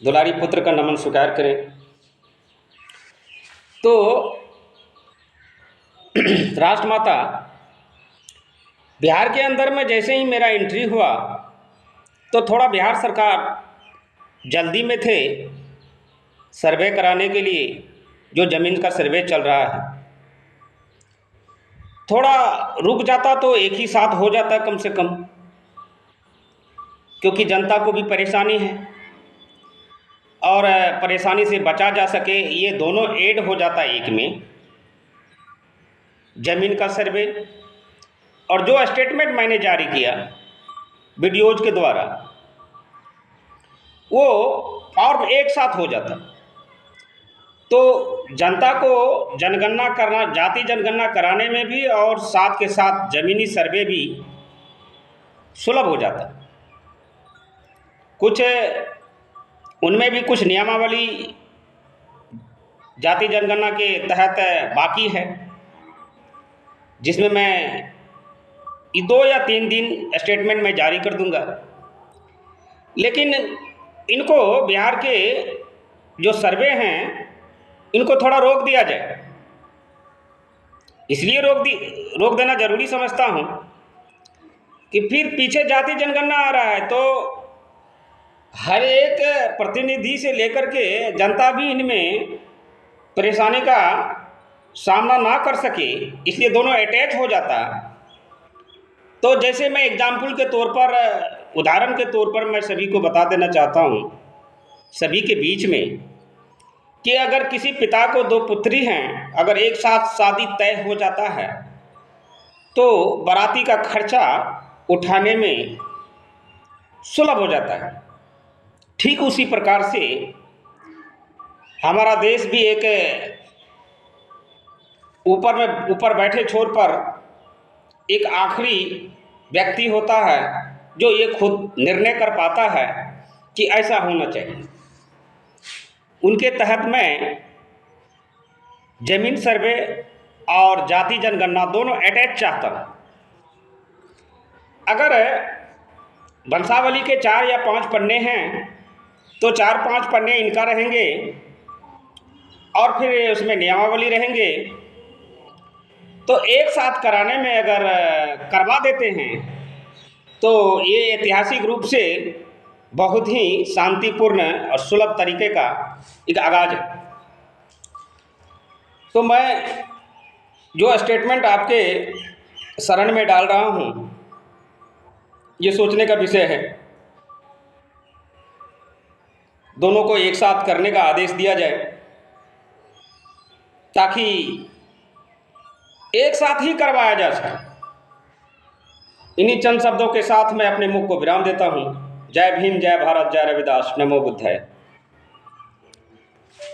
दुलारी पुत्र का नमन स्वीकार करें। तो राष्ट्रमाता, बिहार के अंदर में जैसे ही मेरा एंट्री हुआ तो थोड़ा बिहार सरकार जल्दी में थे सर्वे कराने के लिए। जो ज़मीन का सर्वे चल रहा है, थोड़ा रुक जाता तो एक ही साथ हो जाता कम से कम, क्योंकि जनता को भी परेशानी है और परेशानी से बचा जा सके, ये दोनों ऐड हो जाता एक में, ज़मीन का सर्वे और जो स्टेटमेंट मैंने जारी किया वीडियोज के द्वारा, वो और एक साथ हो जाता। तो जनता को जनगणना करना, जाति जनगणना कराने में भी और साथ के साथ ज़मीनी सर्वे भी सुलभ हो जाता। कुछ उनमें भी कुछ नियमावली जाति जनगणना के तहत बाकी है, जिसमें मैं 2 या 3 दिन स्टेटमेंट में जारी कर दूंगा। लेकिन इनको, बिहार के जो सर्वे हैं, इनको थोड़ा रोक दिया जाए। इसलिए रोक देना ज़रूरी समझता हूँ कि फिर पीछे जाति जनगणना आ रहा है तो हर एक प्रतिनिधि से लेकर के जनता भी इनमें परेशानी का सामना ना कर सके, इसलिए दोनों अटैच हो जाता। तो जैसे मैं एग्जाम्पल के तौर पर, उदाहरण के तौर पर मैं सभी को बता देना चाहता हूँ, सभी के बीच में, कि अगर किसी पिता को 2 पुत्री हैं, अगर एक साथ शादी तय हो जाता है तो बाराती का खर्चा उठाने में सुलभ हो जाता है। ठीक उसी प्रकार से हमारा देश भी एक ऊपर बैठे छोर पर एक आखिरी व्यक्ति होता है जो ये खुद निर्णय कर पाता है कि ऐसा होना चाहिए। उनके तहत मैं ज़मीन सर्वे और जाति जनगणना दोनों अटैच चाहता हूँ। अगर वंशावली के 4 या 5 पन्ने हैं तो 4-5 पन्ने इनका रहेंगे और फिर उसमें नियमावली रहेंगे। तो एक साथ कराने में अगर करवा देते हैं तो ये ऐतिहासिक रूप से बहुत ही शांतिपूर्ण और सुलभ तरीके का एक आगाज़ है। तो मैं जो स्टेटमेंट आपके शरण में डाल रहा हूँ, ये सोचने का विषय है। दोनों को एक साथ करने का आदेश दिया जाए ताकि एक साथ ही करवाया जा सके। इन्हीं चंद शब्दों के साथ मैं अपने मुख को विराम देता हूँ। जय भीम, जय भारत, जय रविदास, नमो बुद्धाय।